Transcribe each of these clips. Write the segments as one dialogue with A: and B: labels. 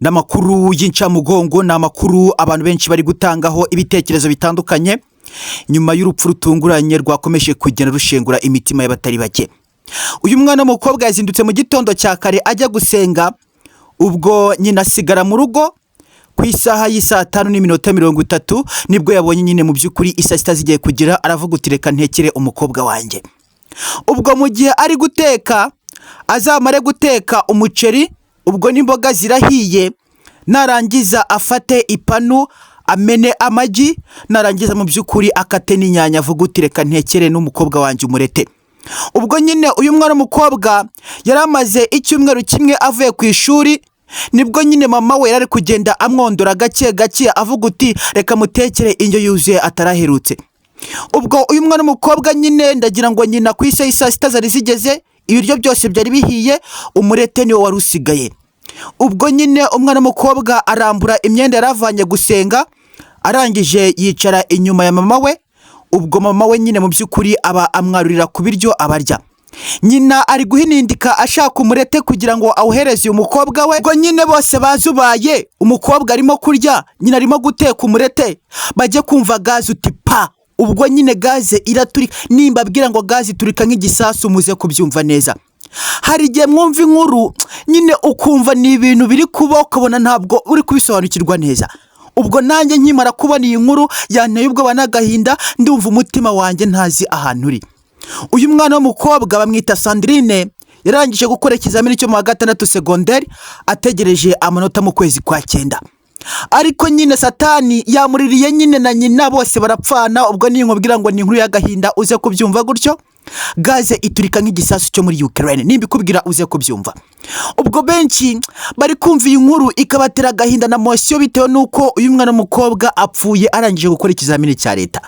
A: N'amakuru y'incamugongo ni amakuru abantu benshi bari gutangaho ibitekerezo bitandukanye nyuma y'urupfu rutunguranye rwakomeje kugenda rushengura imitima y'abatari bake. Uyu mwana w'umukobwa yazindutse mu gitondo cya kare ajya gusenga, ubwo nyina asigara mu rugo ku isaha y'isaa 5:30 nibwo yabonye nyine mu by'ukuri isaa sita zigiye kugira, aravuga uti reka ntekere umukobwa wanjye. Ubwo mu gihe ari guteka, azamare guteka umuceri, ubwo n'imboga zirahiye, narangiza afate ipanu amene amagi, narangiza mu by'ukuri akate n'inyanya, avuga uti reka ntekere n'umukobwa wanjye umurete. Ubwo nyine uyu mwana w'umukobwa yari amaze icyumweru kimwe avuye ku ishuri, nibwo nyine mama we yari kugenda amwondora gake gake avuga uti reka mutekere indyo yuzuye ataraherutse. Ubwo uyu mwana w'umukobwa nyine ndagira ngo nyina ku isaha saa sita zari zigeze, ibiryo byose byari bihiye, umurete niwo wari usigaye. Ubwo nyine umwana w'umukobwa arambura imyenda yaravanye gusenga, arangije yicara inyuma ya mama we. Ubwo mama we nyine mu by'ukuri aba amwarurira ku biryo abarya. Nyina ari guhinindika ashaka umurete kugira ngo awuhereze uyu mukobwa we. Ubwo nyine bose bazubaye, umukobwa arimo kurya, nyina arimo guteka umurete, bajye kumva gaze uti pa. Ubwo nyine gaze iraturika, nimba abwira ngo gaze iturika nk'igisasu muze kubyumva neza. Hari igihe mwumva inkuru nyine ukumva ni ibintu biri kuba ukabona ntabwo uri kubisobanukirwa neza. Ubwo nanjye nkimara kubona iyi nkuru yanteye ubwoba n'agahinda, ndumva umutima wanjye ntazi ahantu uri. Uyu mwana w'umukobwa bamwita Sandrine, yarangije gukora ikizamini cyo mu wa 6 secondaire, ategereje amanota mu kwezi kwa 9. Ariko nyine satani yamuririye nyine na nyina bose barapfana. Ubwo ni nkubwira ngo ni inkuru y'agahinda uze kubyumva gutyo. Gaze iturika nk'igisasu cyo muri Ukraine, nimbikubwira uze kubyumva. Ubwo benshi bari kumva iyi nkuru ikabatera agahinda na mosiyo, bitewe nuko uyu mwana w'umukobwa apfuye arangije gukora ikizamini cya leta.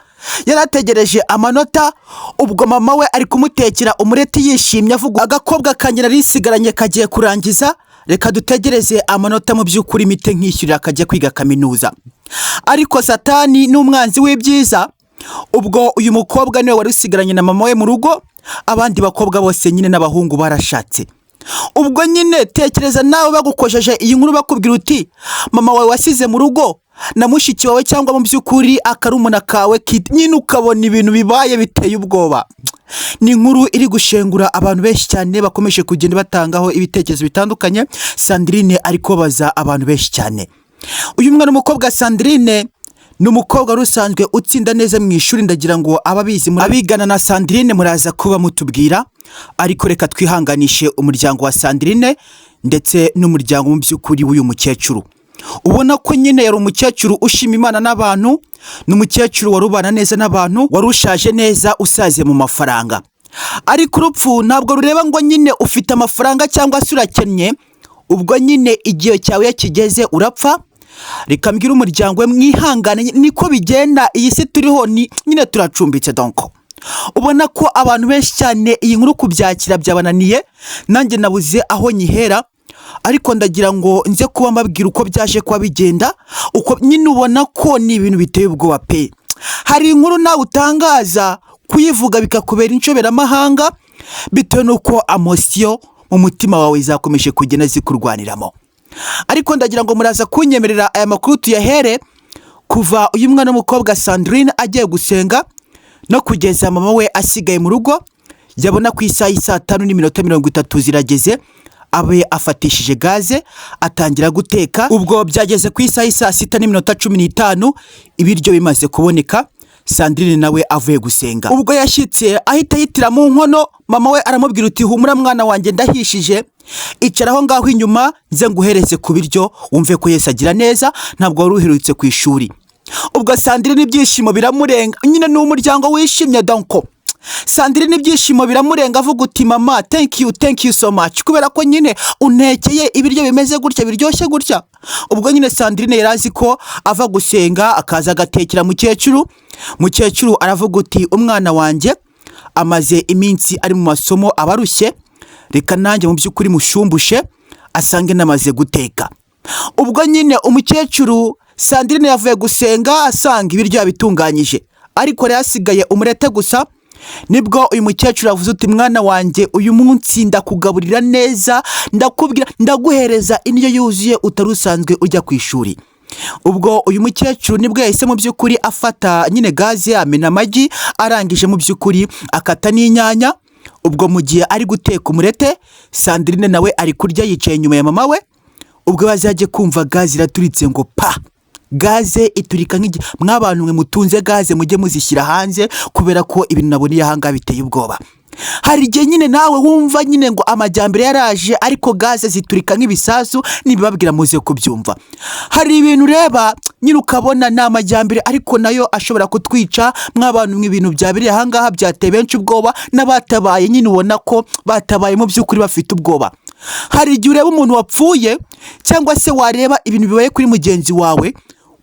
A: Yarategereje amanota, ubwo mama we ari kumutekera umureti yishimye avuga agakobwa kanjye narisigaranye kagiye kurangiza, reka dutegereze amanota mu by'ukuri mite nkishyurira akajya kwiga kaminuza. Ariko satani n'umwanzi w'ibyiza. Ubwo uyu mukobwa niwe wari usigaranye na mama we mu rugo, abandi bakobwa bose nyine n'abahungu barashatse. Ubwo nyine tekereza nawe bagukojeje iyi nkuru bakubwira uti mama wawe wasize mu rugo na mushiki wawe cyangwa mu by'ukuri akarumuna kawe, nyine ukabona ibintu bibaye biteye ubwoba. Ni inkuru iri gushengura abantu benshi cyane bakomeje kugenda batangaho ibitekerezo bitandukanye. Sandrine ari kubaza abantu benshi cyane. Uyu mwana w'umukobwa Sandrine ni umukobwa rusanzwe utsinda neza mu ishuri, ndagira ngo ababizi abigana na Sandrine muraza kuba mutubwira. Ariko reka twihanganishe umuryango wa Sandrine ndetse n'umuryango mu by'ukuri w'uyu mukecuru. Ubona ko nyine yari umukecuru ushima Imana n'abantu, n'umukecuru warubana neza n'abantu, warushaje neza usaze mu mafaranga. Ariko urupfu ntabwo rureba ngo nyine ufite amafaranga cyangwa se urakennye. Ubwo nyine igihe cyawe yakigeze urapfa. Reka mbwira umuryango we mwihangane, niko bigenda, iyi si turiho nyine turacumbitse. Donc ubona ko abantu benshi cyane iyi nkuru kubyakira byabananiye, nanjye nabuze aho nyihera. Ariko ndagira ngo nze kuba mbabwira uko byaje kuba bigenda, uko nyine ubona ko ni ibintu biteye ubwoba pe. Hari inkuru nawe utangaza kuyivuga bikakubera inshoberamahanga, bitewe nuko amosiyo mu mutima wawe izakomeje kugenda zikurwaniramo. Ariko ndagira ngo muraza kunyemerera aya makuru tuyahere kuva uyu mwana w'umukobwa Sandrine agiye gusenga no kugeza mama we asigaye mu rugo. Yabona ku isaha y'isaa 5:30 zirageze, abe afatishije gaze atangira guteka. Ubwo byageze ku isaha y'isaa 6:15 ibiryo bimaze kuboneka, Sandrine nawe avuye gusenga. Ubwo yashyitse ahita yitira mu nkono, mama we aramubwira uti humura mwana wanjye ndahishije, icara aho ngaho inyuma nze nguhereze ku biryo wumve ko Yesu agira neza, ntabwo wari uherutse ku ishuri. Ubwo Sandrine ibyishimo biramurenga, nyine ni umuryango wishimye. Donc Sandrine ibyishimo biramurenga avuga uti mama thank you so much, kubera ko nyine untekeye ibiryo bimeze gutya biryoshye gutya. Ubwo nyine Sandrine yarazi ko ava gusenga akaza agatekera mukecuru aravuga uti umwana wanjye amaze iminsi ari mu masomo abarushye, reka nanjye mu by'ukuri mushumbushe asange namaze guteka. Ubwo nyine umukecuru Sandrine yavuye gusenga asanga ibiryo yabitunganyije, ariko yasigaye umurete gusa. nibwo uyu mukecuru avuze uti mwana wanjye uyu munsi ndakugaburira neza, ndakubwira ndaguhereza indyo yuzuye utari usanzwe ujya ku ishuri. Ubwo uyu mukecuru nibwo yahise mu by'ukuri afata nyine gaze amena amagi, arangije mu by'ukuri akata n'inyanya. Ubwo mu gihe ari guteka umurete, Sandrine nawe ari kurya yicaye inyuma ya mama we. Ubwo bazajye kumva gaze iraturitse ngo pa, gaze iturika mw'abantu mwe mutunze gaze mujye muzishyira hanze kubera ko ibintu naboniye ahanga biteye ubwoba. Hari igihe nyine nawe wumva nyine ngo amajyambere yaraje ariko gaze ziturika nk'ibisasu, nibibabwira muze kubyumva. Hari ibintu reba nyine ukabona ni amajyambere ariko nayo ashobora kutwica, mw'abantu mw'ibintu byabereye ahangaha byateye benshi ubwoba, n'abatabaye nyine ubona ko batabaye mu by'ukuri bafite ubwoba. Hari igihe ureba umuntu wapfuye cyangwa se wareba ibintu bibaye kuri mugenzi wawe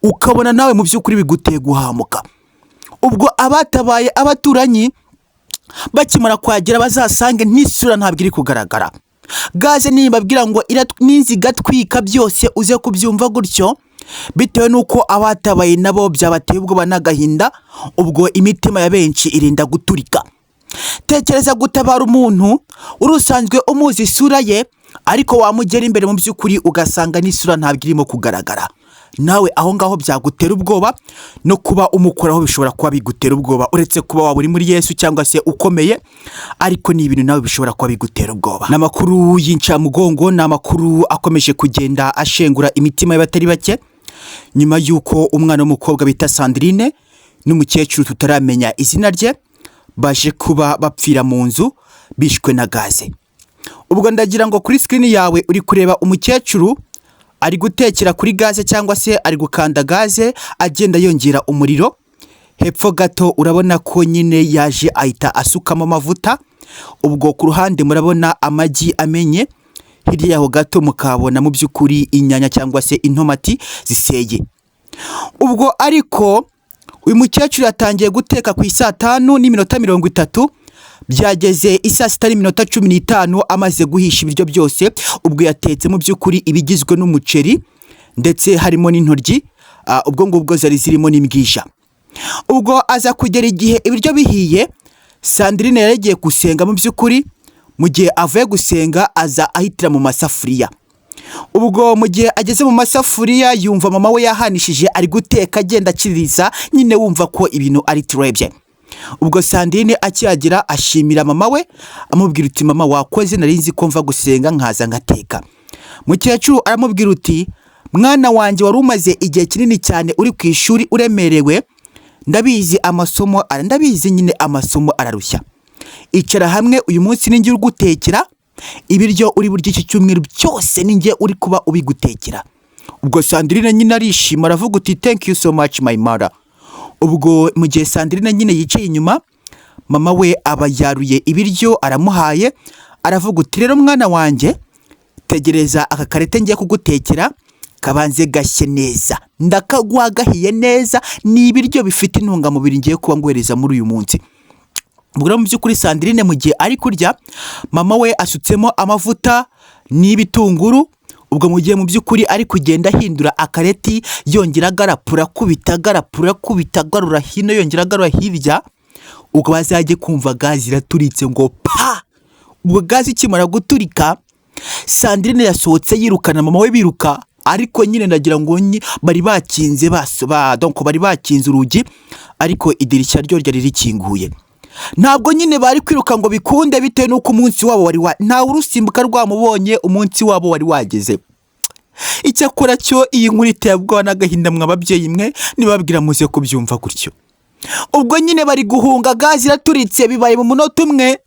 A: ukabona nawe mu by'ukuri biguteye guhamuka. Ubwo abatabaye abaturanyi bakimara kwagera bazasange n'isura ntabwo iri kugaragara. Gaze nibabwira ngo nizigatwika byose uze kubyumva gutyo, bitewe nuko abatabaye nabo byabateye ubwoba n'agahinda. Ubwo imitima ya benshi irinda guturika. Tekereza gutabara umuntu urusanzwe umuzi isura ye, ariko wamugera imbere mu by'ukuri ugasanga n'isura ntabwo irimo kugaragara. Nawe aho ngaho byagutera ubwoba, no kuba umukoraho bishobora kuba bigutera ubwoba, uretse kuba waba uri muri Yesu cyangwa se ukomeye, ariko ni ibintu nawe bishobora kuba bigutera ubwoba. N'amakuru y'incamugongo ni amakuru akomeje kugenda ashengura imitima y'abatari bake, nyuma y'uko umwana w'umukobwa bita Sandrine n'umukecuru tutaramenya izina rye baje kuba bapfira mu nzu bishwe na gaze. Ubwo ndagira ngo kuri screen yawe uri kureba umukecuru ari gutekera kuri gaze cyangwa se ari gukanda gaze agenda yongera umuriro. Hepfo gato urabona ko nyine yaje ahita asukamo amavuta. Ubwo ku ruhande murabona amagi amenye, hirya yaho gato mukabona mu by'ukuri inyanya cyangwa se intomati ziseye. Ubwo ariko uyu mukecuru yatangiye guteka ku 5:30, byageze 6:15 amaze guhisha ibiryo byose. Ubwo yatetse mu by'ukuri ibigizwe n'umuceri ndetse harimo n'intoryi, ubwo ngubwo zari zirimo n'imbwija. Ubwo aza kugera igihe ibiryo bihiye, Sandrine yaragiye gusenga mu by'ukuri. Mu gihe avuye gusenga aza ahitira mu masafuriya. Ubwo mu gihe ageze mu masafuriya yumva mama we yahanishije ari guteka agenda akiriza, nyine wumva ko ibintu ari turebye. Ubwo Sandrine akiyagira ashimira mama we, amubwira uti mama wakoze, nari nzi ko mva gusenga nkaza ngateka. Mukecuru aramubwira uti mwana wanjye wari umaze igihe kinini cyane uri ku ishuri uremerewe, ndabizi nyine amasomo ararushya. Icara hamwe uyu munsi ninjye uri gutekera ibiryo uri buryo iki cyumweru cyose, ninjye uri kuba ubigutekera. Ubwo Sandrine nyine arishima aravuga uti thank you so much my mother. Ubwo mu gihe Sandrine nyine yicaye inyuma, mama we aba yaruye ibiryo aramuhaye, aravuga uti rero mwana wanjye tegereza aka karete ngiye kugutekera kabanze gashye neza, ndakaguha gahiye neza, ni ibiryo bifite intungamubiri ngiye kuba ngwereza muri uyu munsi. Ubwo mu by'ukuri Sandrine mu gihe ari kurya, mama we asutsemo amavuta n'ibitunguru. Ubwo mu gihe mu by'ukuri ari kugenda ahindura akareti, yongera agarapura kubita garura hino, yongera agarura hirya. Ubwo bazajye kumva gaze iraturitse ngo pa. Ubwo gaze ikimara guturika, Sandrine yasohotse yirukana mama we biruka, ariko nyine ndagira ngo bari bakinze donc bari bakinze urugi, ariko idirishya ryo ryari rikinguye. Ntabwo nyine bari kwiruka ngo bikunde, bitewe nuko umunsi wabo wari ntawe urusimbuka rwamubonye, umunsi wabo wari wageze. Icyakora cyo iyi nkuru iteye ubwoba n'agahinda mw'ababyeyi mwe, nibabwira muze kubyumva gutyo. Ubwo nyine bari guhunga gaze iraturitse, bibaye mu munota umwe,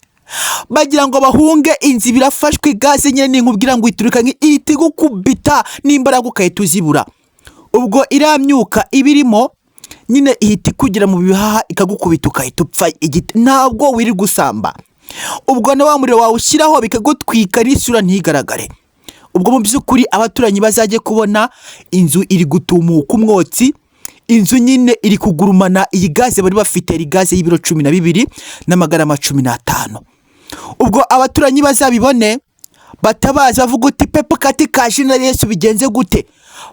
A: bagira ngo bahunge inzi birafashwe. Gaze nyine ninkubwira ngo iturika ihita igukubita n'imbaraga ukahita uzibura. Ubwo iramyuka ibirimo nyine ihita kugira mu bihaha ikagukubita ukahita upfa igiti, ntabwo wiri gusamba. Ubwo na wa muriro wawushyiraho bikagutwika n'isura ntigaragare. Ubwo mu by'ukuri abaturanyi bazajye kubona inzu iri gutumuka umwotsi, inzu nyine iri kugurumana. Iyi gaze bari bafite iri gaze y'ibiro 12 n'amagarama 15. Ubwo abaturanyi bazabibone batabaza bavuga uti pepe kati kaje na Yesu bigenze gute,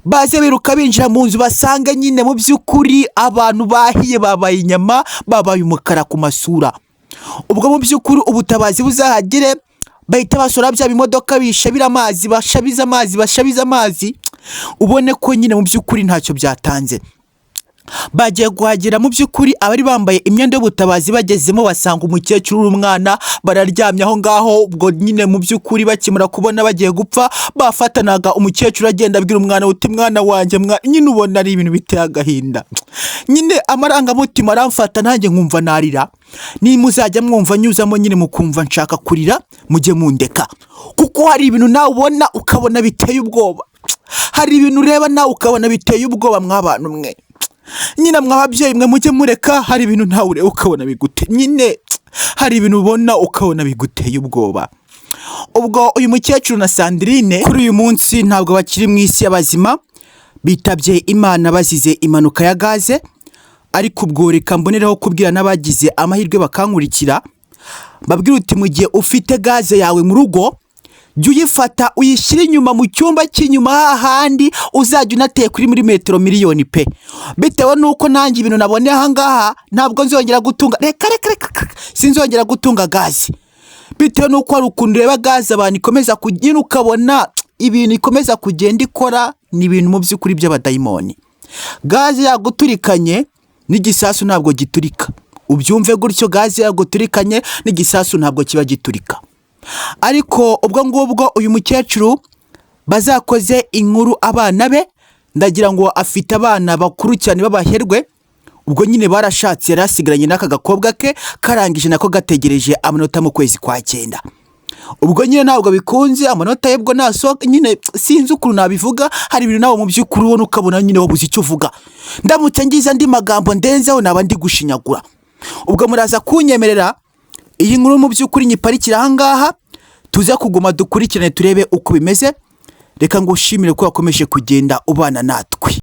A: baze biruka binjira mu nzu basanga nyine mu by'ukuri abantu bahiye, babaye inyama, babaye umukara ku masura. ubwo mu by'ukuri ubutabazi buzahagire bahita basora bya bimodoka bishabira amazi bashabiza amazi ubone ko nyine mu by'ukuri ntacyo byatanze. Bagiye guhagira mu by'ukuri abari bambaye imyenda y'ubutabazi bagezemo basanga umukecuru n'umwana bararyamye aho ngaho. Ubwo nyine mu by'ukuri bakimura kubona bagiye gupfa bafatanaga, umukecuru agenda abwira umwana uti mwana wanjye nyine ubona ari ibintu biteye agahinda. Nyine amarangamutima aramfata nanjye nkumva narira. Ni muzajya mwumva nyuzamo nyine mukumva nshaka kurira mujye mundeka, kuko hari ibintu nawe ubona ukabona biteye ubwoba. Hari ibintu ureba nawe ukabona biteye ubwoba mw'abantu mwe. Nyine mw'ababyeyi mwe mujye mureka, hari ibintu ntawe ureba ukabona nyine hari ibintu ubona ukabona biguteye ubwoba. Ubwo uyu mukecuru na Sandrine kuri uyu munsi ntabwo bakiri mu isi y'abazima, bitabye Imana bazize impanuka ya gaze. Ariko ubwo reka mbonereho kubwira n'abagize amahirwe bakankurikira, babwira uti mu gihe ufite gaze yawe mu rugo jya uyifata uyishyire inyuma mu cyumba cy'inyuma hahandi uzajya unateye kuri muri metero miliyoni pe. Bitewe nuko nanjye ibintu nabonye aha ngaha ntabwo nzongera gutunga reka sinzongera gutunga gaze. Bitewe nuko hari ukuntu ureba gaze abantu ikomeza kugenda ukabona ibintu ikomeza kugenda ikora ni ibintu mu by'ukuri by'abadayimoni. Gaze yaguturikanye n'igisasu ntabwo giturika, ubyumve gutyo. Gaze yaguturikanye n'igisasu ntabwo kiba giturika. Ariko ubwo ngubwo uyu mukecuru bazakoze inkuru abana be, ndagira ngo afite abana bakuru cyane b'abaherwe. Ubwo nyine barashatse yarasigaranye n'aka gakobwa ke karangije nako gategereje amanota mu kwezi kwa 9. Ubwo nyine ntabwo bikunze amanota yebwo nasohoka nyine sinzi ukuntu nabivuga. Hari ibintu nawe mu by'ukuri ubona ukabona nyine wabuze icyo uvuga. Ndamutse ngize andi magambo ndenzeho naba ndi gushinyagura. Ubwo muraza kunyemerera iyi nkuru mu by'ukuri nyiparikira aha ngaha, tuze kuguma dukurikirane turebe uko bimeze. Reka ngushimire ko wakomeje kugenda ubana natwe.